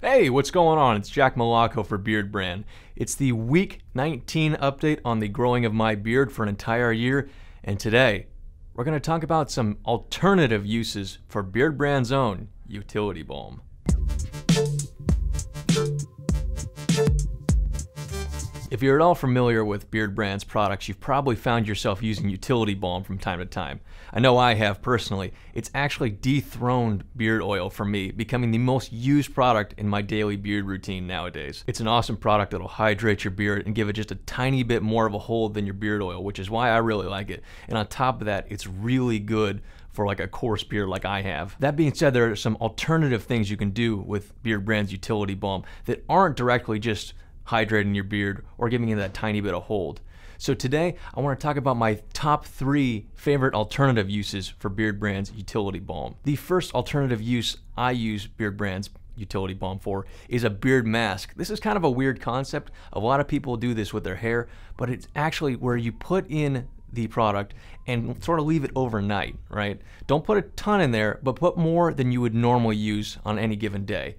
Hey, what's going on? It's Jack Milocco for Beardbrand. It's the week 19 update on the growing of my beard for an entire year, and today we're going to talk about some alternative uses for Beardbrand's own utility balm. If you're at all familiar with Beardbrand's products, you've probably found yourself using utility balm from time to time. I know I have personally. It's actually dethroned beard oil for me, becoming the most used product in my daily beard routine nowadays. It's an awesome product that'll hydrate your beard and give it just a tiny bit more of a hold than your beard oil, which is why I really like it. And on top of that, it's really good for like a coarse beard like I have. That being said, there are some alternative things you can do with Beardbrand's utility balm that aren't directly just hydrating your beard or giving you that tiny bit of hold. So today I want to talk about my top 3 favorite alternative uses for Beardbrand's utility balm. The first alternative use I use Beardbrand's utility balm for is a beard mask. This is kind of a weird concept. A lot of people do this with their hair, but it's actually where you put in the product and sort of leave it overnight, right? Don't put a ton in there, but put more than you would normally use on any given day.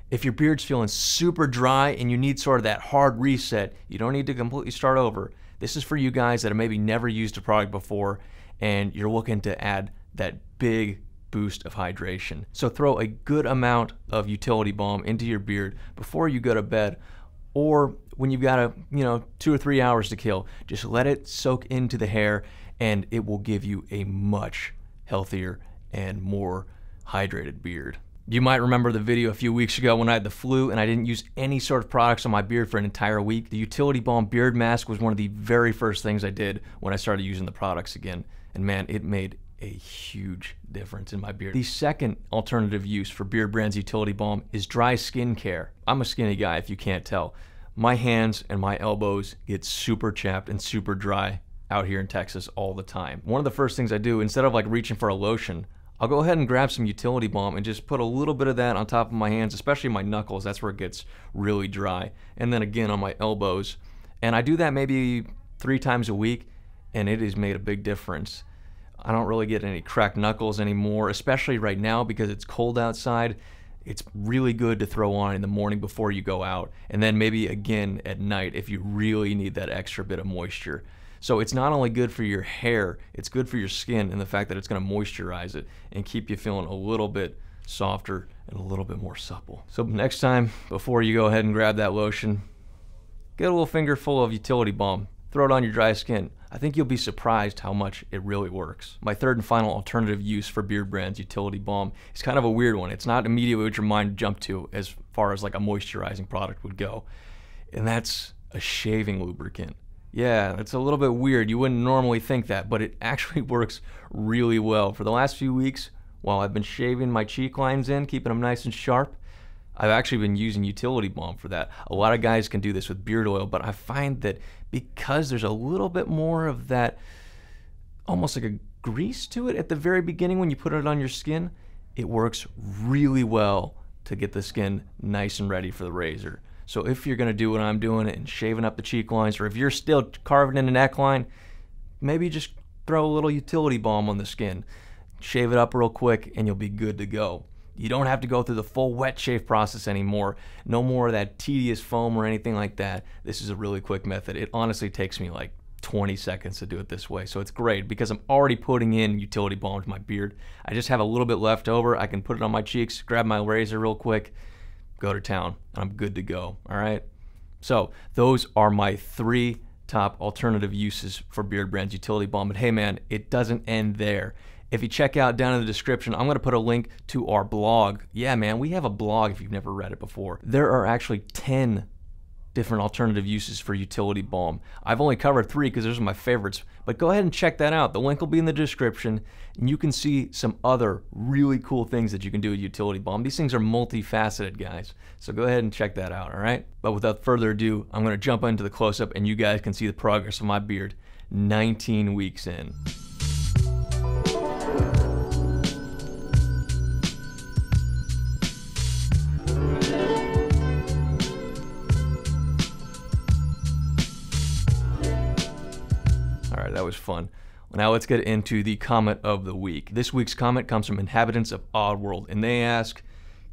If your beard's feeling super dry and you need sort of that hard reset, you don't need to completely start over. This is for you guys that have maybe never used a product before and you're looking to add that big boost of hydration. So throw a good amount of utility balm into your beard before you go to bed, or when you've got 2 or 3 hours to kill. Just let it soak into the hair and it will give you a much healthier and more hydrated beard. You might remember the video a few weeks ago when I had the flu and I didn't use any sort of products on my beard for an entire week. The utility balm beard mask was one of the very first things I did when I started using the products again. And man, it made a huge difference in my beard. The second alternative use for Beardbrand's utility balm is dry skin care. I'm a skinny guy if you can't tell. My hands and my elbows get super chapped and super dry out here in Texas all the time. One of the first things I do, instead of like reaching for a lotion, I'll go ahead and grab some utility balm and just put a little bit of that on top of my hands, especially my knuckles. That's where it gets really dry. And then again on my elbows. And I do that maybe 3 times a week, and it has made a big difference. I don't really get any cracked knuckles anymore, especially right now because it's cold outside. It's really good to throw on in the morning before you go out, and then maybe again at night if you really need that extra bit of moisture. So it's not only good for your hair, it's good for your skin in the fact that it's going to moisturize it and keep you feeling a little bit softer and a little bit more supple. So next time, before you go ahead and grab that lotion, get a little finger full of utility balm, throw it on your dry skin. I think you'll be surprised how much it really works. My third and final alternative use for Beardbrand's utility balm is kind of a weird one. It's not immediately what your mind jumped to as far as like a moisturizing product would go, and that's a shaving lubricant. Yeah, it's a little bit weird. You wouldn't normally think that, but it actually works really well. For the last few weeks, while I've been shaving my cheek lines in, keeping them nice and sharp, I've actually been using utility balm for that. A lot of guys can do this with beard oil, but I find that because there's a little bit more of that, almost like a grease to it at the very beginning when you put it on your skin, it works really well to get the skin nice and ready for the razor. So if you're going to do what I'm doing and shaving up the cheek lines, or if you're still carving in a neckline, maybe just throw a little utility balm on the skin. Shave it up real quick and you'll be good to go. You don't have to go through the full wet shave process anymore. No more of that tedious foam or anything like that. This is a really quick method. It honestly takes me like 20 seconds to do it this way. So it's great because I'm already putting in utility balm to my beard. I just have a little bit left over. I can put it on my cheeks, grab my razor real quick, go to town, and I'm good to go. All right, so those are my 3 top alternative uses for Beardbrand's utility balm. But hey man, it doesn't end there. If you check out down in the description, I'm going to put a link to our blog. Yeah man, we have a blog if you've never read it before. There are actually 10 different alternative uses for utility balm. I've only covered 3 because those are my favorites, but go ahead and check that out. The link will be in the description, and you can see some other really cool things that you can do with utility balm. These things are multifaceted, guys, so go ahead and check that out, all right? But without further ado, I'm going to jump into the close-up, and you guys can see the progress of my beard 19 weeks in. That was fun. Now let's get into the comment of the week. This week's comment comes from inhabitants of Oddworld, and they ask,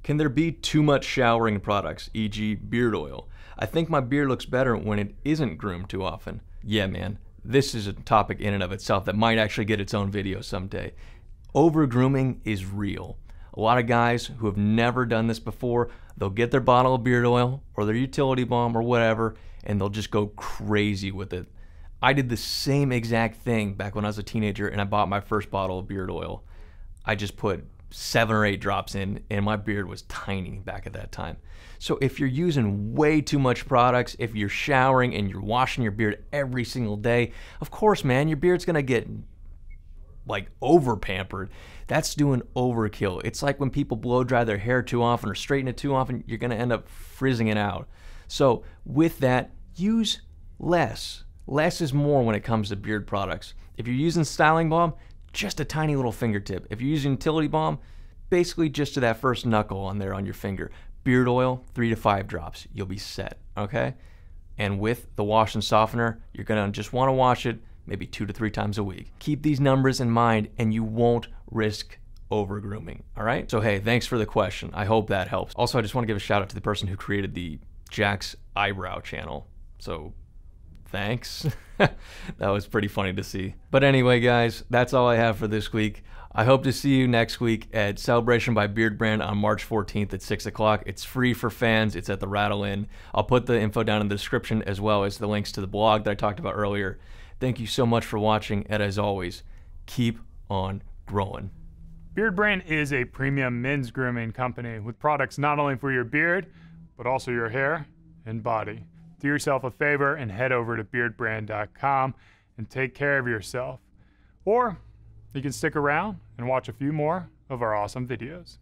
Can there be too much showering products, e.g. beard oil? I think my beard looks better when it isn't groomed too often. Yeah, man, this is a topic in and of itself that might actually get its own video someday. Over grooming is real. A lot of guys who have never done this before, they'll get their bottle of beard oil or their utility balm or whatever, and they'll just go crazy with it. I did the same exact thing back when I was a teenager and I bought my first bottle of beard oil. I just put 7 or 8 drops in, and my beard was tiny back at that time. So if you're using way too much products, if you're showering and you're washing your beard every single day, of course, man, your beard's gonna get like over pampered. That's doing overkill. It's like when people blow dry their hair too often or straighten it too often, you're gonna end up frizzing it out. So with that, use less. Less is more when it comes to beard products. If you're using styling balm, just a tiny little fingertip. If you're using utility balm, basically just to that first knuckle on there on your finger. Beard oil, 3 to 5 drops. You'll be set, okay? And with the wash and softener, you're gonna just wanna wash it maybe 2 to 3 times a week. Keep these numbers in mind and you won't risk over grooming, all right? So hey, thanks for the question. I hope that helps. Also, I just wanna give a shout out to the person who created the Jack's Eyebrow channel. So thanks. That was pretty funny to see. But anyway, guys, that's all I have for this week. I hope to see you next week at Celebration by Beardbrand on March 14th at 6 o'clock. It's free for fans. It's at the Rattle Inn. I'll put the info down in the description as well as the links to the blog that I talked about earlier. Thank you so much for watching, and as always, keep on growing. Beardbrand is a premium men's grooming company with products not only for your beard, but also your hair and body. Do yourself a favor and head over to beardbrand.com and take care of yourself. Or you can stick around and watch a few more of our awesome videos.